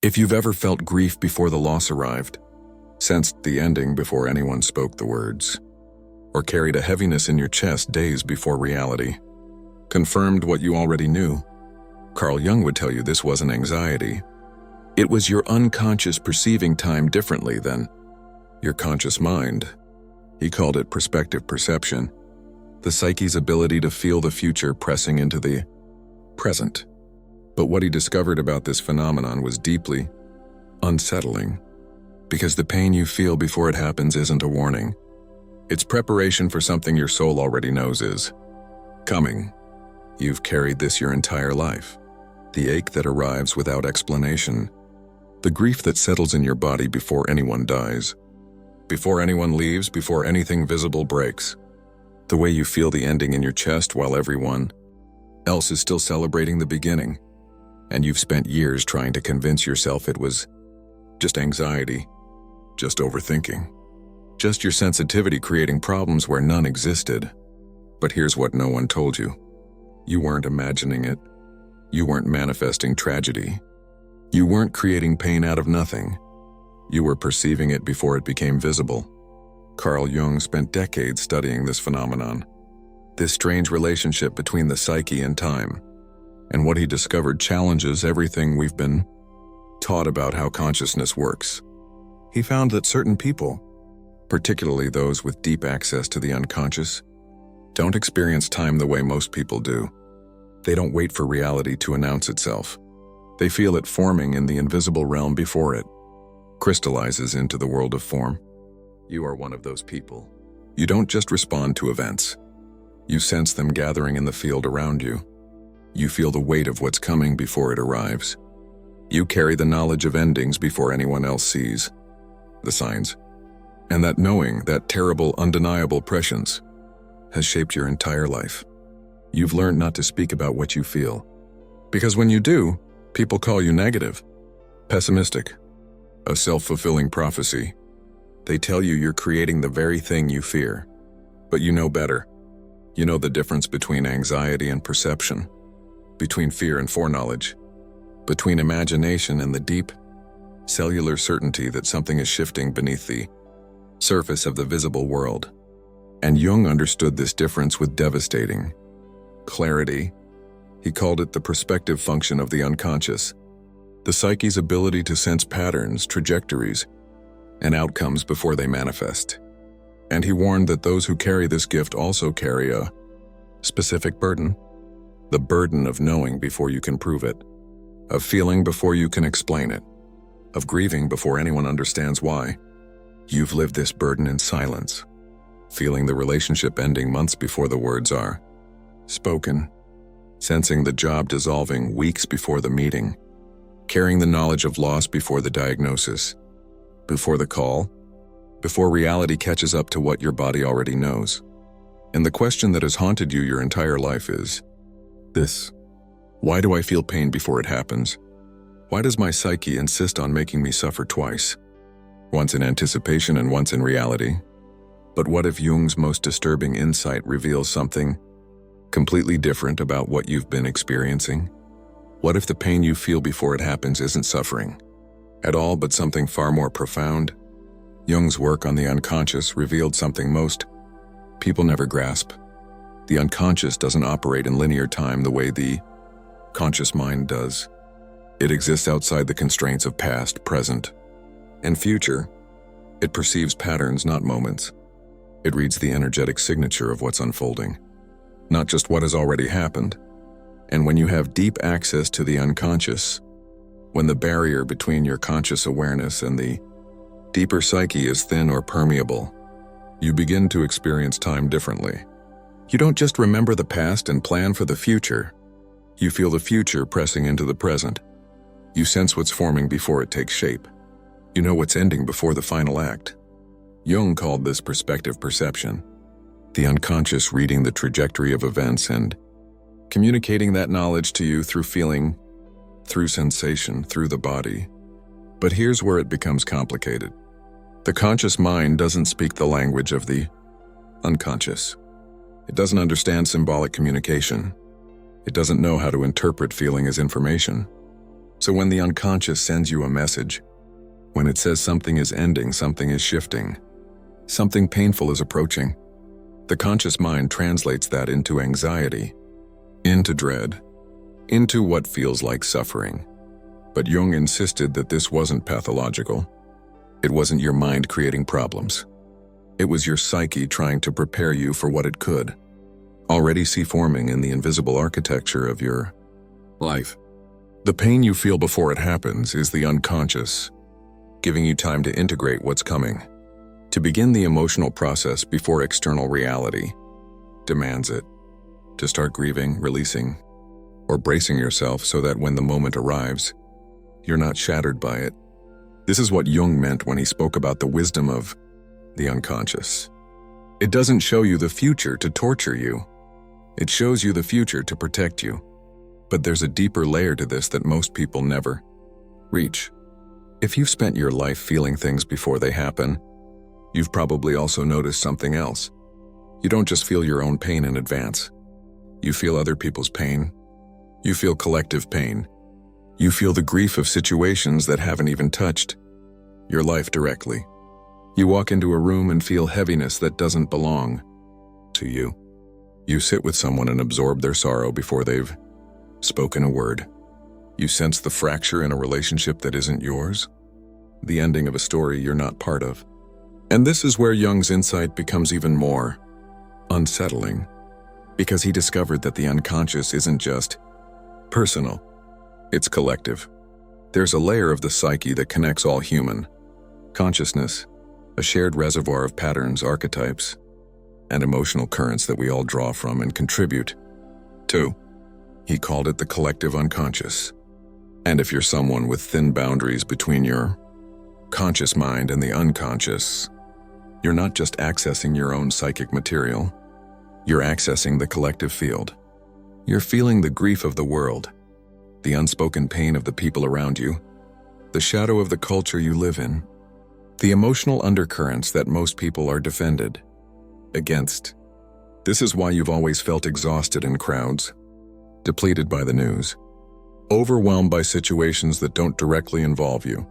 If you've ever felt grief before the loss arrived, sensed the ending before anyone spoke the words, or carried a heaviness in your chest days before reality confirmed what you already knew, Carl Jung would tell you this wasn't anxiety. It was your unconscious perceiving time differently than your conscious mind. He called it perspective perception, the psyche's ability to feel the future pressing into the present. But what he discovered about this phenomenon was deeply unsettling, because the pain you feel before it happens isn't a warning. It's preparation for something your soul already knows is coming. You've carried this your entire life. The ache that arrives without explanation. The grief that settles in your body before anyone dies. Before anyone leaves, before anything visible breaks. The way you feel the ending in your chest while everyone else is still celebrating the beginning. And you've spent years trying to convince yourself it was just anxiety, just overthinking, just your sensitivity creating problems where none existed. But here's what no one told you. You weren't imagining it. You weren't manifesting tragedy. You weren't creating pain out of nothing. You were perceiving it before it became visible. Carl Jung spent decades studying this phenomenon, this strange relationship between the psyche and time, and what he discovered challenges everything we've been taught about how consciousness works. He found that certain people, particularly those with deep access to the unconscious, don't experience time the way most people do. They don't wait for reality to announce itself. They feel it forming in the invisible realm before it crystallizes into the world of form. You are one of those people. You don't just respond to events. You sense them gathering in the field around you. You feel the weight of what's coming before it arrives. You carry the knowledge of endings before anyone else sees the signs. And that knowing, that terrible, undeniable prescience, has shaped your entire life. You've learned not to speak about what you feel. Because when you do, people call you negative, pessimistic, a self-fulfilling prophecy. They tell you you're creating the very thing you fear. But you know better. You know the difference between anxiety and perception, between fear and foreknowledge, between imagination and the deep, cellular certainty that something is shifting beneath the surface of the visible world. And Jung understood this difference with devastating clarity. He called it the perspective function of the unconscious, the psyche's ability to sense patterns, trajectories, and outcomes before they manifest. And he warned that those who carry this gift also carry a specific burden, the burden of knowing before you can prove it, of feeling before you can explain it, of grieving before anyone understands why. You've lived this burden in silence, feeling the relationship ending months before the words are spoken, sensing the job dissolving weeks before the meeting, carrying the knowledge of loss before the diagnosis, before the call, before reality catches up to what your body already knows. And the question that has haunted you your entire life is this: why do I feel pain before it happens? Why does my psyche insist on making me suffer twice? Once in anticipation and once in reality. But what if Jung's most disturbing insight reveals something completely different about what you've been experiencing? What if the pain you feel before it happens isn't suffering at all, but something far more profound? Jung's work on the unconscious revealed something most people never grasp. The unconscious doesn't operate in linear time the way the conscious mind does. It exists outside the constraints of past, present, and future. It perceives patterns, not moments. It reads the energetic signature of what's unfolding, not just what has already happened. And when you have deep access to the unconscious, when the barrier between your conscious awareness and the deeper psyche is thin or permeable, you begin to experience time differently. You don't just remember the past and plan for the future. You feel the future pressing into the present. You sense what's forming before it takes shape. You know what's ending before the final act. Jung called this perspective perception, the unconscious reading the trajectory of events and communicating that knowledge to you through feeling, through sensation, through the body. But here's where it becomes complicated. The conscious mind doesn't speak the language of the unconscious. It doesn't understand symbolic communication. It doesn't know how to interpret feeling as information. So when the unconscious sends you a message, when it says something is ending, something is shifting, something painful is approaching, the conscious mind translates that into anxiety, into dread, into what feels like suffering. But Jung insisted that this wasn't pathological. It wasn't your mind creating problems. It was your psyche trying to prepare you for what it could already see forming in the invisible architecture of your life. The pain you feel before it happens is the unconscious, giving you time to integrate what's coming, to begin the emotional process before external reality demands it, to start grieving, releasing, or bracing yourself so that when the moment arrives, you're not shattered by it. This is what Jung meant when he spoke about the wisdom of the unconscious. It doesn't show you the future to torture you. It shows you the future to protect you. But there's a deeper layer to this that most people never reach. If you've spent your life feeling things before they happen, you've probably also noticed something else. You don't just feel your own pain in advance. You feel other people's pain. You feel collective pain. You feel the grief of situations that haven't even touched your life directly. You walk into a room and feel heaviness that doesn't belong to you. You sit with someone and absorb their sorrow before they've spoken a word. You sense the fracture in a relationship that isn't yours, the ending of a story you're not part of. And this is where Jung's insight becomes even more unsettling, because he discovered that the unconscious isn't just personal, it's collective. There's a layer of the psyche that connects all human consciousness, a shared reservoir of patterns, archetypes, and emotional currents that we all draw from and contribute to. He called it the collective unconscious. And if you're someone with thin boundaries between your conscious mind and the unconscious, you're not just accessing your own psychic material, you're accessing the collective field. You're feeling the grief of the world, the unspoken pain of the people around you, the shadow of the culture you live in, the emotional undercurrents that most people are defended against. This is why you've always felt exhausted in crowds, depleted by the news, overwhelmed by situations that don't directly involve you.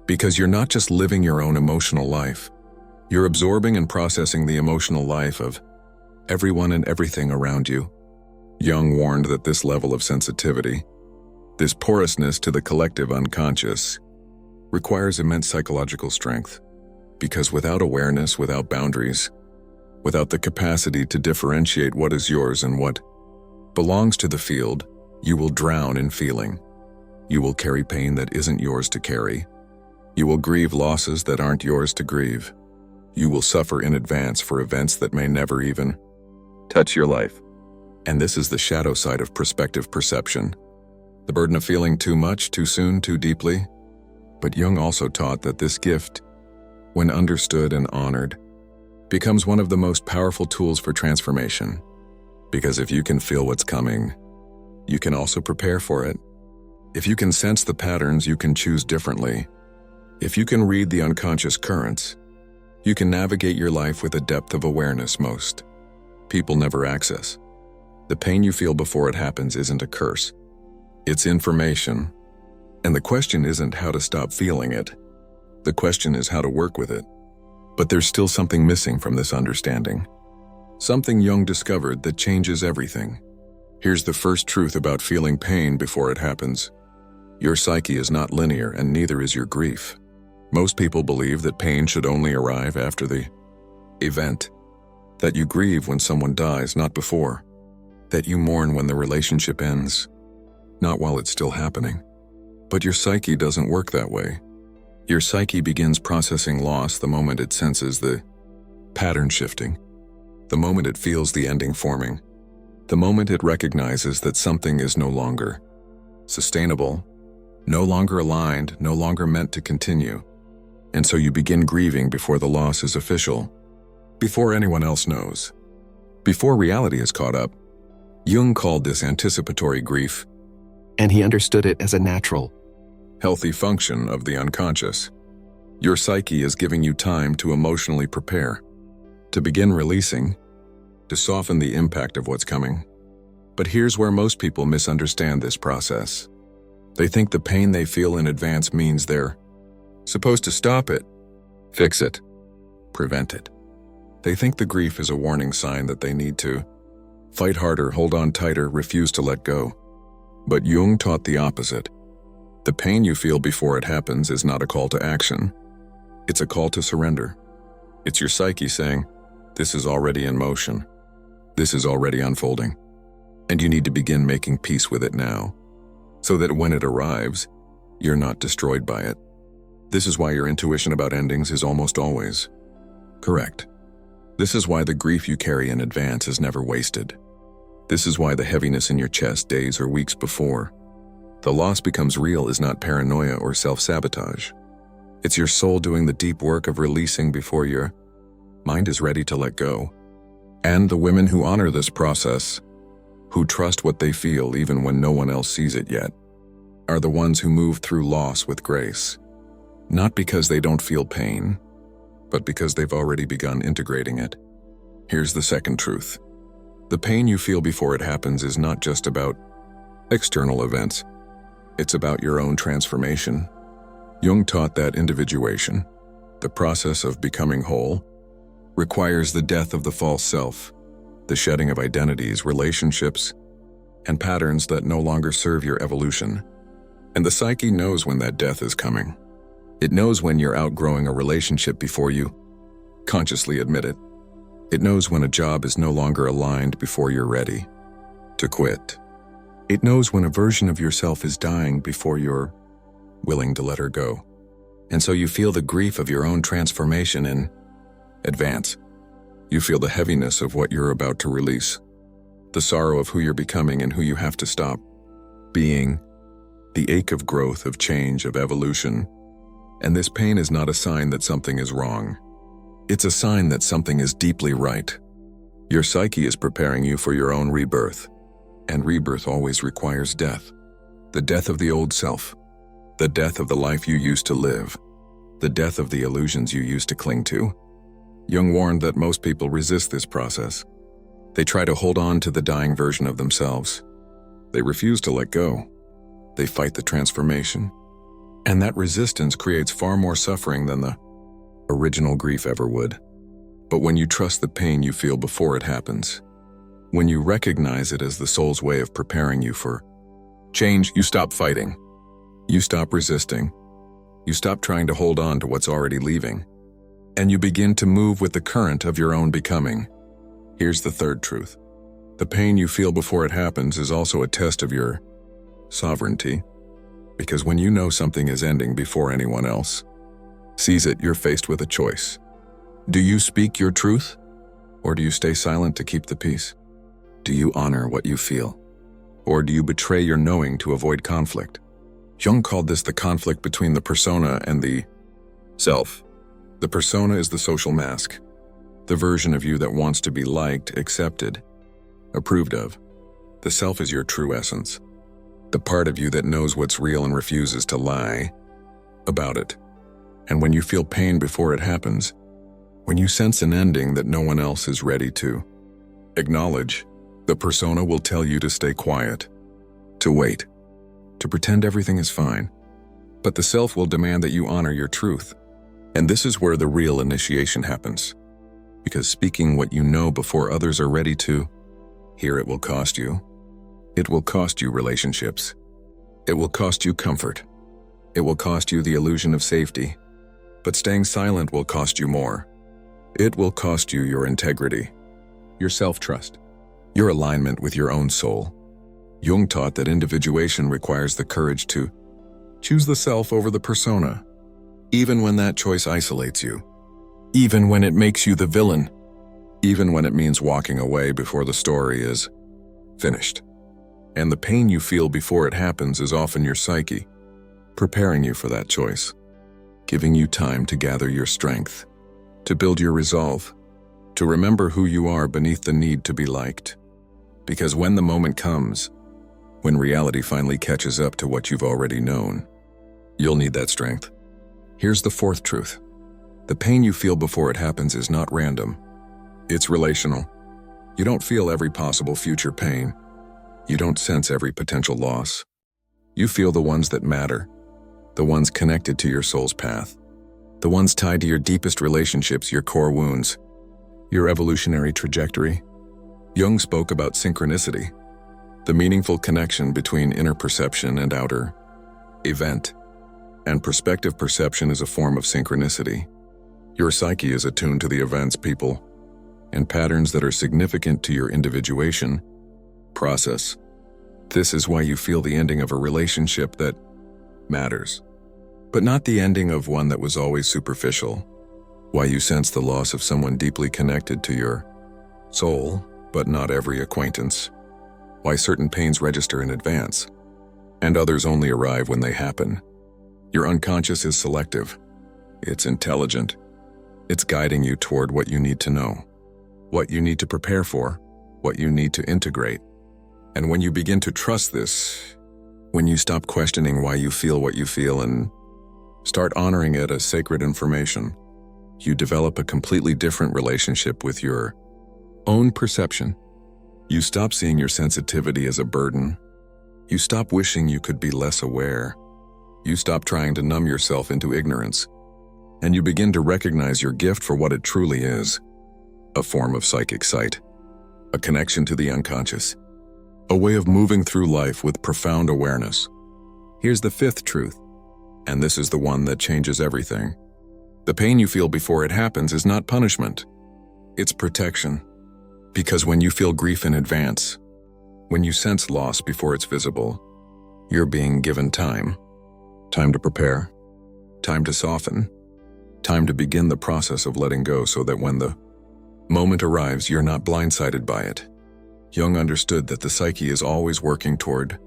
Because you're not just living your own emotional life, you're absorbing and processing the emotional life of everyone and everything around you. Jung warned that this level of sensitivity, this porousness to the collective unconscious, requires immense psychological strength, because without awareness, without boundaries, without the capacity to differentiate what is yours and what belongs to the field, you will drown in feeling. You will carry pain that isn't yours to carry. You will grieve losses that aren't yours to grieve. You will suffer in advance for events that may never even touch your life. And this is the shadow side of prospective perception, the burden of feeling too much, too soon, too deeply. But Jung also taught that this gift, when understood and honored, becomes one of the most powerful tools for transformation. Because if you can feel what's coming, you can also prepare for it. If you can sense the patterns, you can choose differently. If you can read the unconscious currents, you can navigate your life with a depth of awareness most people never access. The pain you feel before it happens isn't a curse. It's information. And the question isn't how to stop feeling it. The question is how to work with it. But there's still something missing from this understanding. Something Jung discovered that changes everything. Here's the first truth about feeling pain before it happens. Your psyche is not linear, and neither is your grief. Most people believe that pain should only arrive after the event, that you grieve when someone dies, not before, that you mourn when the relationship ends, not while it's still happening. But your psyche doesn't work that way. Your psyche begins processing loss the moment it senses the pattern shifting, the moment it feels the ending forming, the moment it recognizes that something is no longer sustainable, no longer aligned, no longer meant to continue. And so you begin grieving before the loss is official, before anyone else knows, before reality is caught up. Jung called this anticipatory grief, and he understood it as a natural, healthy function of the unconscious. Your psyche is giving you time to emotionally prepare, to begin releasing, to soften the impact of what's coming. But here's where most people misunderstand this process. They think the pain they feel in advance means they're supposed to stop it, fix it, prevent it. They think the grief is a warning sign that they need to fight harder, hold on tighter, refuse to let go. But Jung taught the opposite. The pain you feel before it happens is not a call to action. It's a call to surrender. It's your psyche saying, this is already in motion. This is already unfolding. And you need to begin making peace with it now, so that when it arrives, you're not destroyed by it. This is why your intuition about endings is almost always correct. This is why the grief you carry in advance is never wasted. This is why the heaviness in your chest days or weeks before the loss becomes real is not paranoia or self-sabotage. It's your soul doing the deep work of releasing before your mind is ready to let go. And the women who honor this process, who trust what they feel even when no one else sees it yet, are the ones who move through loss with grace. Not because they don't feel pain, but because they've already begun integrating it. Here's the second truth. The pain you feel before it happens is not just about external events. It's about your own transformation. Jung taught that individuation, the process of becoming whole, requires the death of the false self, the shedding of identities, relationships, and patterns that no longer serve your evolution. And the psyche knows when that death is coming. It knows when you're outgrowing a relationship before you consciously admit it. It knows when a job is no longer aligned before you're ready to quit. It knows when a version of yourself is dying before you're willing to let her go. And so you feel the grief of your own transformation in advance. You feel the heaviness of what you're about to release, the sorrow of who you're becoming and who you have to stop being, the ache of growth, of change, of evolution. And this pain is not a sign that something is wrong. It's a sign that something is deeply right. Your psyche is preparing you for your own rebirth. And rebirth always requires death. The death of the old self. The death of the life you used to live. The death of the illusions you used to cling to. Jung warned that most people resist this process. They try to hold on to the dying version of themselves. They refuse to let go. They fight the transformation. And that resistance creates far more suffering than the original grief ever would. But when you trust the pain you feel before it happens, when you recognize it as the soul's way of preparing you for change, you stop fighting. You stop resisting. You stop trying to hold on to what's already leaving. And you begin to move with the current of your own becoming. Here's the third truth. The pain you feel before it happens is also a test of your sovereignty. Because when you know something is ending before anyone else sees it, you're faced with a choice. Do you speak your truth? Or do you stay silent to keep the peace? Do you honor what you feel? Or do you betray your knowing to avoid conflict? Jung called this the conflict between the persona and the self. The persona is the social mask, the version of you that wants to be liked, accepted, approved of. The self is your true essence, the part of you that knows what's real and refuses to lie about it. And when you feel pain before it happens, when you sense an ending that no one else is ready to acknowledge, the persona will tell you to stay quiet, to wait, to pretend everything is fine. But the self will demand that you honor your truth. And this is where the real initiation happens. Because speaking what you know before others are ready to hear it will cost you. It will cost you relationships. It will cost you comfort. It will cost you the illusion of safety. But staying silent will cost you more. It will cost you your integrity, your self-trust, your alignment with your own soul. Jung taught that individuation requires the courage to choose the self over the persona, even when that choice isolates you, even when it makes you the villain, even when it means walking away before the story is finished. And the pain you feel before it happens is often your psyche, preparing you for that choice, giving you time to gather your strength, to build your resolve, to remember who you are beneath the need to be liked. Because when the moment comes, when reality finally catches up to what you've already known, you'll need that strength. Here's the fourth truth. The pain you feel before it happens is not random. It's relational. You don't feel every possible future pain. You don't sense every potential loss. You feel the ones that matter, the ones connected to your soul's path, the ones tied to your deepest relationships, your core wounds, your evolutionary trajectory. Jung spoke about synchronicity, the meaningful connection between inner perception and outer event. And perspective perception is a form of synchronicity. Your psyche is attuned to the events, people, and patterns that are significant to your individuation process. This is why you feel the ending of a relationship that matters, but not the ending of one that was always superficial. Why you sense the loss of someone deeply connected to your soul, but not every acquaintance. Why certain pains register in advance, and others only arrive when they happen. Your unconscious is selective. It's intelligent. It's guiding you toward what you need to know, what you need to prepare for, what you need to integrate. And when you begin to trust this, when you stop questioning why you feel what you feel and start honoring it as sacred information, you develop a completely different relationship with your own perception. You stop seeing your sensitivity as a burden. You stop wishing you could be less aware. You stop trying to numb yourself into ignorance, and you begin to recognize your gift for what it truly is: a form of psychic sight, a connection to the unconscious, a way of moving through life with profound awareness. Here's the fifth truth, and this is the one that changes everything. The pain you feel before it happens is not punishment. It's protection. Because when you feel grief in advance, when you sense loss before it's visible, you're being given time. Time to prepare, time to soften, time to begin the process of letting go so that when the moment arrives, you're not blindsided by it. Jung understood that the psyche is always working toward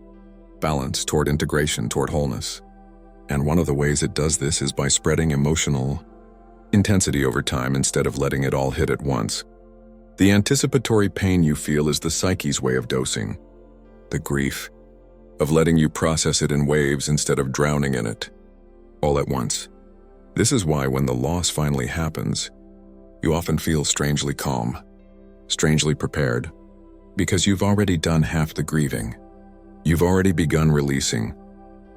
balance, toward integration, toward wholeness. And one of the ways it does this is by spreading emotional intensity over time instead of letting it all hit at once. The anticipatory pain you feel is the psyche's way of dosing the grief, of letting you process it in waves instead of drowning in it all at once. This is why when the loss finally happens, you often feel strangely calm, strangely prepared, because you've already done half the grieving. You've already begun releasing.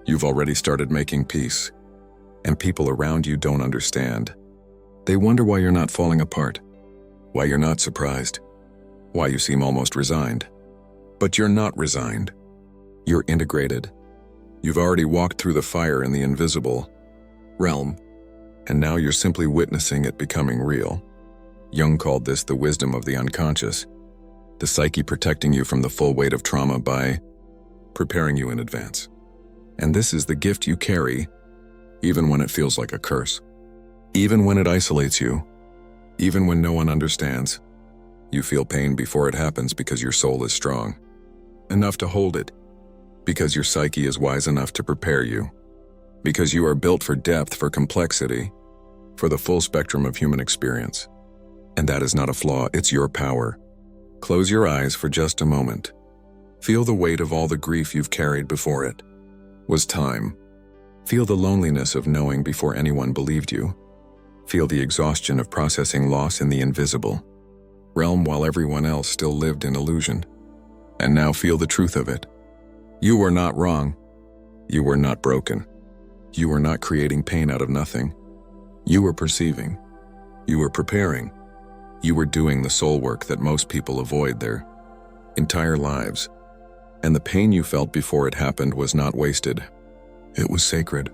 You've already started making peace. And people around you don't understand. They wonder why you're not falling apart, why you're not surprised, why you seem almost resigned. But you're not resigned. You're integrated. You've already walked through the fire in the invisible realm, and now you're simply witnessing it becoming real. Jung called this the wisdom of the unconscious, the psyche protecting you from the full weight of trauma by preparing you in advance. And this is the gift you carry, even when it feels like a curse. Even when it isolates you, even when no one understands, you feel pain before it happens because your soul is strong enough to hold it, because your psyche is wise enough to prepare you, because you are built for depth, for complexity, for the full spectrum of human experience. And that is not a flaw, it's your power. Close your eyes for just a moment. Feel the weight of all the grief you've carried before it was time. Feel the loneliness of knowing before anyone believed you. Feel the exhaustion of processing loss in the invisible realm while everyone else still lived in illusion. And now feel the truth of it. You were not wrong. You were not broken. You were not creating pain out of nothing. You were perceiving. You were preparing. You were doing the soul work that most people avoid their entire lives. And the pain you felt before it happened was not wasted. It was sacred.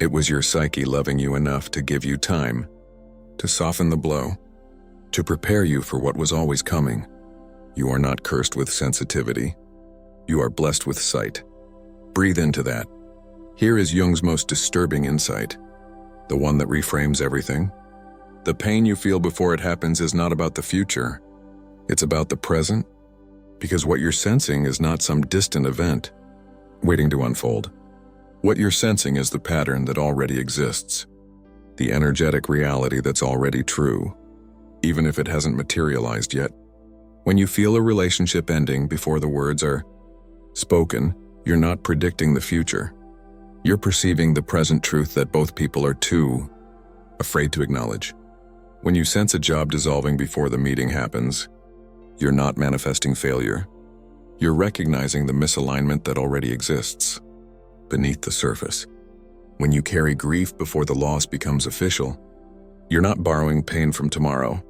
It was your psyche loving you enough to give you time, to soften the blow, to prepare you for what was always coming. You are not cursed with sensitivity. You are blessed with sight. Breathe into that. Here is Jung's most disturbing insight, the one that reframes everything. The pain you feel before it happens is not about the future. It's about the present, because what you're sensing is not some distant event waiting to unfold. What you're sensing is the pattern that already exists, the energetic reality that's already true, even if it hasn't materialized yet. When you feel a relationship ending before the words are spoken, you're not predicting the future. You're perceiving the present truth that both people are too afraid to acknowledge. When you sense a job dissolving before the meeting happens, you're not manifesting failure. You're recognizing the misalignment that already exists. beneath the surface. When you carry grief before the loss becomes official, you're not borrowing pain from tomorrow.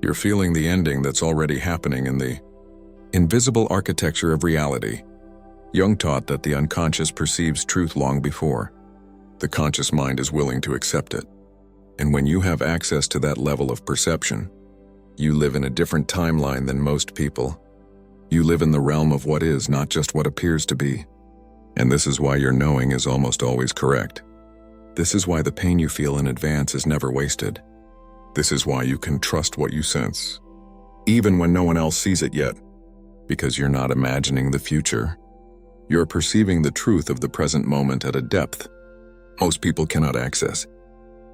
You're feeling the ending that's already happening in the invisible architecture of reality. Jung taught that the unconscious perceives truth long before the conscious mind is willing to accept it. And when you have access to that level of perception, you live in a different timeline than most people. You live in the realm of what is, not just what appears to be. And this is why your knowing is almost always correct. This is why the pain you feel in advance is never wasted. This is why you can trust what you sense, even when no one else sees it yet, because you're not imagining the future. You're perceiving the truth of the present moment at a depth most people cannot access.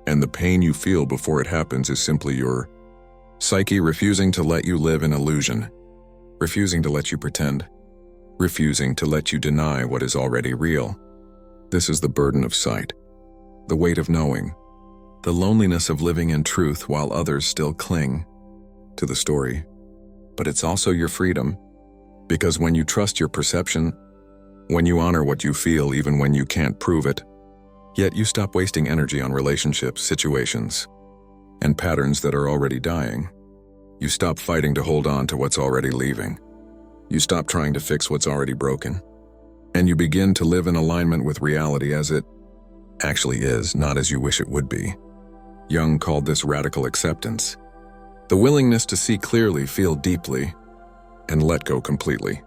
And the pain you feel before it happens is simply your psyche refusing to let you live in illusion, refusing to let you pretend, refusing to let you deny what is already real. This is the burden of sight, the weight of knowing, the loneliness of living in truth while others still cling to the story. But it's also your freedom, because when you trust your perception, when you honor what you feel even when you can't prove it, yet you stop wasting energy on relationships, situations, and patterns that are already dying. You stop fighting to hold on to what's already leaving. You stop trying to fix what's already broken. And you begin to live in alignment with reality as it actually is, not as you wish it would be. Jung called this radical acceptance, the willingness to see clearly, feel deeply, and let go completely.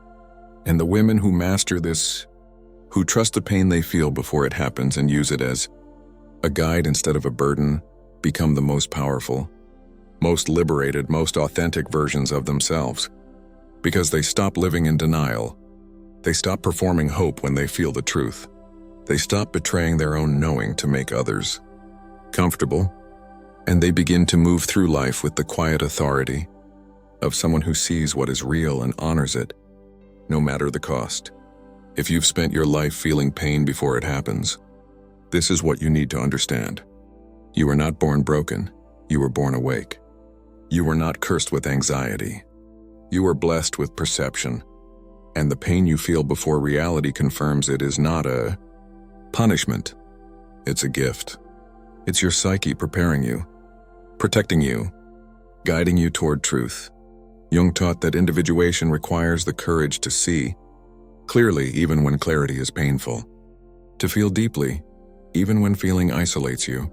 And the women who master this, who trust the pain they feel before it happens and use it as a guide instead of a burden, become the most powerful, most liberated, most authentic versions of themselves. Because they stop living in denial. They stop performing hope when they feel the truth. They stop betraying their own knowing to make others comfortable. And they begin to move through life with the quiet authority of someone who sees what is real and honors it, no matter the cost. If you've spent your life feeling pain before it happens, this is what you need to understand. You were not born broken, you were born awake. You were not cursed with anxiety. You were blessed with perception. And the pain you feel before reality confirms it is not a punishment. It's a gift. It's your psyche preparing you, protecting you, guiding you toward truth. Jung taught that individuation requires the courage to see clearly even when clarity is painful, to feel deeply even when feeling isolates you,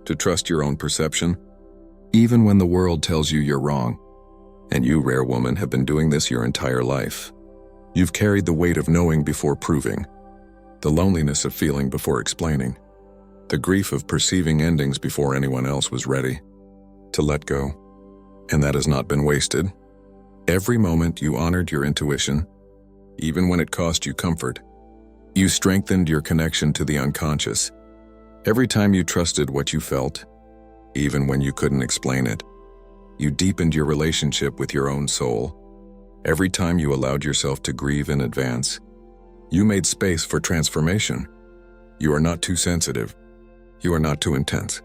to trust your own perception even when the world tells you you're wrong. And you, rare woman, have been doing this your entire life. You've carried the weight of knowing before proving, the loneliness of feeling before explaining, the grief of perceiving endings before anyone else was ready to let go. And that has not been wasted. Every moment you honored your intuition, even when it cost you comfort. You strengthened your connection to the unconscious. Every time you trusted what you felt, even when you couldn't explain it. You deepened your relationship with your own soul. Every time you allowed yourself to grieve in advance, you made space for transformation. You are not too sensitive. You are not too intense.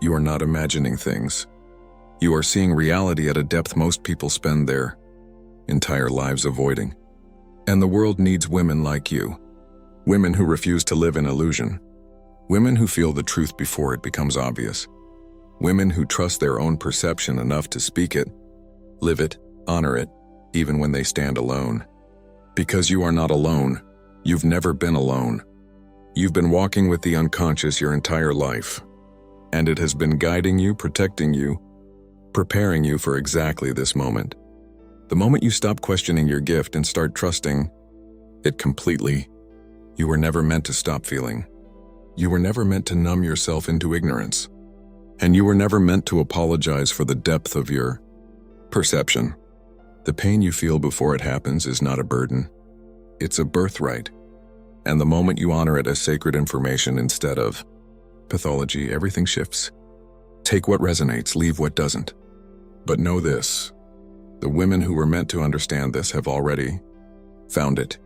You are not imagining things. You are seeing reality at a depth most people spend their entire lives avoiding. And the world needs women like you. Women who refuse to live in illusion. Women who feel the truth before it becomes obvious. Women who trust their own perception enough to speak it, live it, honor it, even when they stand alone. Because you are not alone. You've never been alone. You've been walking with the unconscious your entire life. And it has been guiding you, protecting you, preparing you for exactly this moment. The moment you stop questioning your gift and start trusting it completely, you were never meant to stop feeling. You were never meant to numb yourself into ignorance. And you were never meant to apologize for the depth of your perception. The pain you feel before it happens is not a burden. It's a birthright. And the moment you honor it as sacred information instead of pathology, everything shifts. Take what resonates, leave what doesn't. But know this, the women who were meant to understand this have already found it.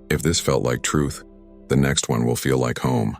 If this felt like truth, the next one will feel like home.